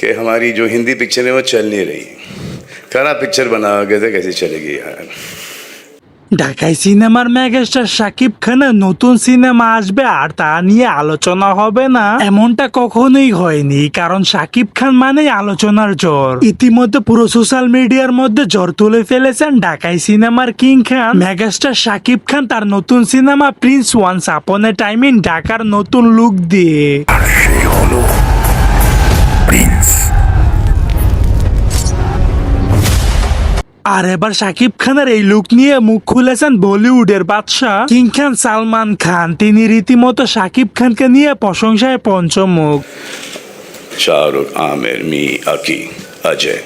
कि हमारी जो हिंदी पिक्चर है वो चल नहीं रही। खराब पिक्चर बनाओगे तो कैसे चलेगी यार। ঢাকাই সিনেমার মেগাস্টার শাকিব খানের নতুন সিনেমা আসবে আর তা নিয়ে আলোচনা হবে না এমনটা কখনোই হয়নি, কারণ শাকিব খান মানেই আলোচনার ঝড়। ইতিমধ্যে পুরো সোশ্যাল মিডিয়ার মধ্যে ঝড় তুলে ফেলেছেন ঢাকাই সিনেমার কিং খান মেগাস্টার শাকিব খান তার নতুন cinema Prince once upon A time in ঢাকার নতুন লুক দিয়ে। আর এবার শাকিব খানের এই লুক নিয়ে মুখ খুলেছেন বলিউডের বাদশা কিং খান সালমান খান। তিনি রীতিমতো শাকিব খানকে নিয়ে প্রশংসায় পঞ্চমুখ। शाहरुख, आमिर, मी, अकी, अजय।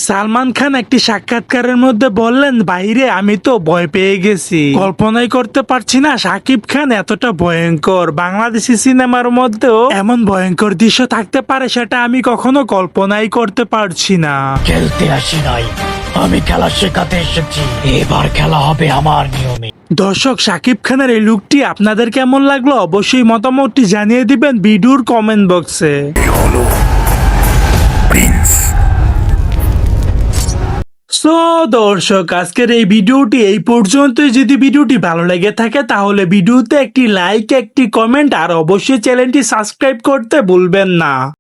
সালমান খান একটি সাক্ষাৎকারের মধ্যে বললেন, বাইরে আমি তো ভয় পেয়ে গেছি, কল্পনাই করতে পারছি না শাকিব খান এতটা ভয়ঙ্কর। বাংলাদেশি সিনেমার মধ্যেও এমন ভয়ঙ্কর দৃশ্য থাকতে পারে সেটা আমি কখনো কল্পনাই করতে পারছি না। খেলতে আসি নাই, আমি খেলা শেখাতে এসেছি। এবার খেলা হবে আমার নিয়মে। দর্শক, শাকিব খানের এই লুকটি আপনাদের কেমন লাগলো অবশ্যই মতামতটি জানিয়ে দিবেন ভিডিওর কমেন্ট বক্সে। সো দর্শক, আজকের এই ভিডিওটি এই পর্যন্তই। যদি ভিডিওটি ভালো লেগে থাকে তাহলে ভিডিওতে একটি লাইক, একটি কমেন্ট আর অবশ্যই চ্যানেলটি সাবস্ক্রাইব করতে ভুলবেন না।